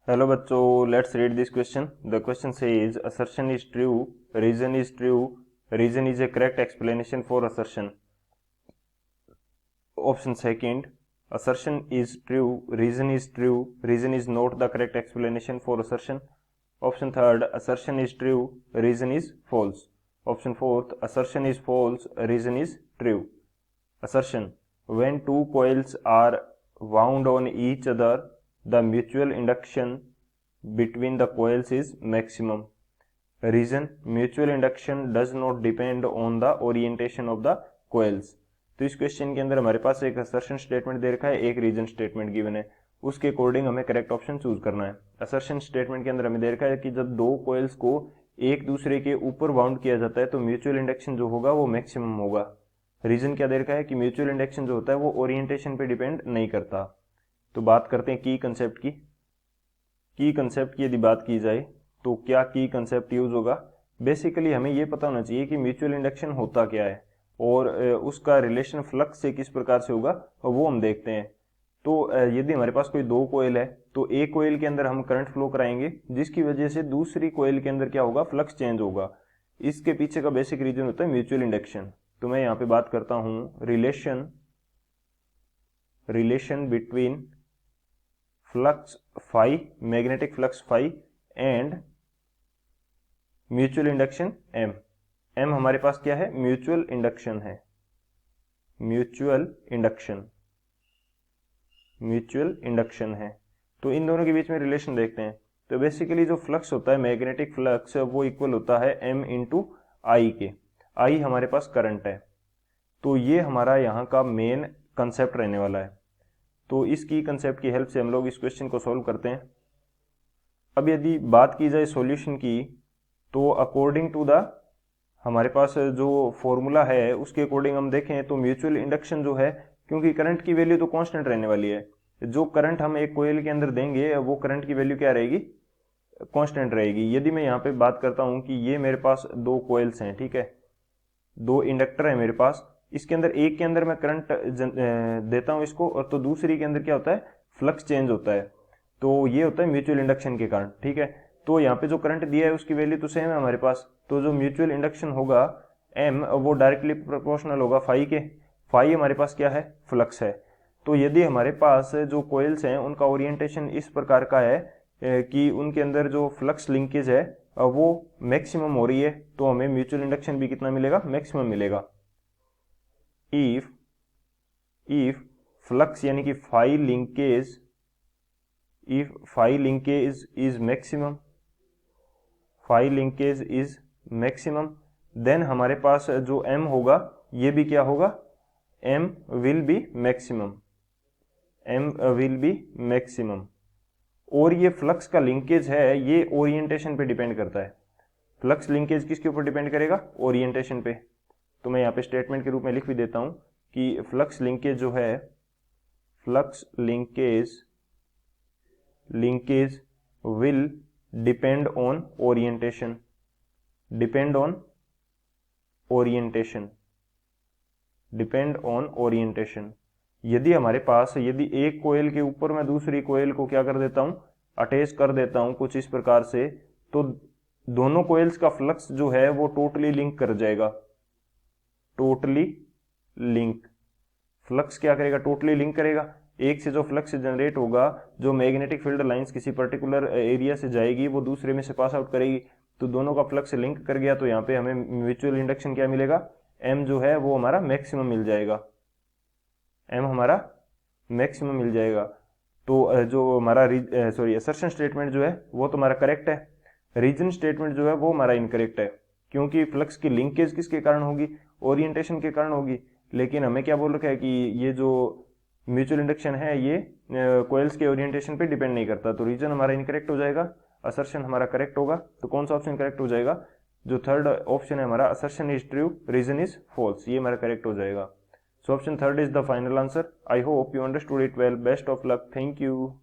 Hello बच्चों, let's read this question. The question says assertion is true, reason is true, reason is a correct explanation for assertion. Option second, assertion is true, reason is not the correct explanation for assertion. Option third, assertion is true, reason is false. Option fourth, assertion is false, reason is true. Assertion: when two coils are wound on each other, the mutual induction between the coils is maximum. Reason: mutual induction does not depend on the orientation of the coils. तो इस question के अंदर हमारे पास एक assertion statement दे रखा है, एक reason statement given है. उसके अकॉर्डिंग हमें करेक्ट ऑप्शन चूज करना है. असर्शन स्टेटमेंट के अंदर हमें दे रखा है कि जब दो कोयल्स को एक दूसरे के ऊपर बाउंड किया जाता है तो म्यूचुअल इंडक्शन जो होगा वो मैक्सिमम होगा. रीजन क्या दे रखा है कि म्यूचुअल इंडक्शन जो होता है वो ओरिएंटेशन पे डिपेंड नहीं करता. तो बात करते हैं की कंसेप्ट की. की कंसेप्ट की यदि बात की जाए तो क्या की कंसेप्ट यूज होगा. बेसिकली हमें ये पता होना चाहिए कि म्यूचुअल इंडक्शन होता क्या है और उसका रिलेशन फ्लक्स से किस प्रकार से होगा वो हम देखते हैं. तो यदि हमारे पास कोई दो कोयल है तो एक कोयल के अंदर हम करंट फ्लो कराएंगे जिसकी वजह से दूसरी कोयल के अंदर क्या होगा, फ्लक्स चेंज होगा. इसके पीछे का बेसिक रीजन होता है म्यूचुअल इंडक्शन. तो मैं यहाँ पे बात करता हूं relation between flux phi, magnetic flux phi and mutual induction M. M हमारे पास क्या है, म्यूचुअल इंडक्शन है. म्यूचुअल इंडक्शन है. तो इन दोनों के बीच में रिलेशन देखते हैं. तो बेसिकली जो फ्लक्स होता है, मैग्नेटिक फ्लक्स, वो इक्वल होता है एम इंटू आई के. आई हमारे पास करंट है. तो ये हमारा यहाँ का मेन कंसेप्ट रहने वाला है. तो इसकी कंसेप्ट की हेल्प से हम लोग इस क्वेश्चन को सॉल्व करते हैं. अब यदि बात की जाए सॉल्यूशन की तो अकॉर्डिंग टू द हमारे पास जो फॉर्मूला है उसके अकॉर्डिंग हम देखें तो म्यूचुअल इंडक्शन जो है, क्योंकि करंट की वैल्यू तो कांस्टेंट रहने वाली है, जो करंट हम एक कोयल के अंदर देंगे वो करंट की वैल्यू क्या रहेगी, कांस्टेंट रहेगी. यदि मैं यहाँ पे बात करता हूँ कि ये मेरे पास दो कोयल्स हैं, ठीक है, दो इंडक्टर है मेरे पास. इसके अंदर एक के अंदर मैं करंट देता हूं इसको, और तो दूसरी के अंदर क्या होता है, फ्लक्स चेंज होता है. तो ये होता है म्यूचुअल इंडक्शन के कारण, ठीक है. तो यहाँ पे जो करंट दिया है उसकी वैल्यू तो सेम है हमारे पास. तो जो म्यूचुअल इंडक्शन होगा एम, वो डायरेक्टली प्रोपोर्शनल होगा फाई के. फाई हमारे पास क्या है, फ्लक्स है. तो यदि हमारे पास जो कोयल्स हैं उनका ओरिएंटेशन इस प्रकार का है कि उनके अंदर जो फ्लक्स लिंकेज है वो मैक्सिमम हो रही है, तो हमें म्यूचुअल इंडक्शन भी कितना मिलेगा, मैक्सिमम मिलेगा. इफ फ्लक्स यानी कि phi linkage, if phi linkage is maximum, phi linkage is maximum, then हमारे पास जो एम होगा ये भी क्या होगा, M will be maximum. M will be maximum. और ये फ्लक्स का लिंकेज है ये ओरिएंटेशन पे डिपेंड करता है. फ्लक्स लिंकेज किसके ऊपर डिपेंड करेगा, ओरिएंटेशन पे. तो मैं यहाँ पे स्टेटमेंट के रूप में लिख भी देता हूं कि फ्लक्स लिंकेज जो है, flux linkage will depend on orientation, depend on orientation. यदि हमारे पास, यदि एक कोयल के ऊपर मैं दूसरी कोयल को क्या कर देता हूं, अटैच कर देता हूं कुछ इस प्रकार से, तो दोनों कोयल्स का फ्लक्स जो है वो टोटली लिंक कर जाएगा. टोटली लिंक, फ्लक्स क्या करेगा, टोटली लिंक करेगा. एक से जो फ्लक्स जनरेट होगा, जो मैग्नेटिक फील्ड लाइंस किसी पर्टिकुलर एरिया से जाएगी वो दूसरे में से पास आउट करेगी, तो दोनों का फ्लक्स लिंक कर गया. तो यहाँ पे हमें म्यूचुअल इंडक्शन क्या मिलेगा, एम जो है वो हमारा मैक्सिमम मिल जाएगा. एम हमारा मैक्सिमम मिल जाएगा. तो जो हमारा असर्शन स्टेटमेंट जो है वो तो हमारा करेक्ट है. रीजन स्टेटमेंट जो है वो हमारा इनकरेक्ट है, क्योंकि फ्लक्स की लिंकेज किसके कारण होगी, ओरिएंटेशन के कारण होगी. लेकिन हमें क्या बोल रखा है कि ये जो म्यूचुअल इंडक्शन है ये कोयल्स के ओरिएंटेशन पे डिपेंड नहीं करता. तो रीजन हमारा इनकरेक्ट हो जाएगा, असर्शन हमारा करेक्ट होगा. तो कौन सा ऑप्शन करेक्ट हो जाएगा, जो थर्ड ऑप्शन है हमारा, assertion is true, reason is false, ये हमारा करेक्ट हो जाएगा. So option third is the final answer. I hope you understood it well. Best of luck. Thank you.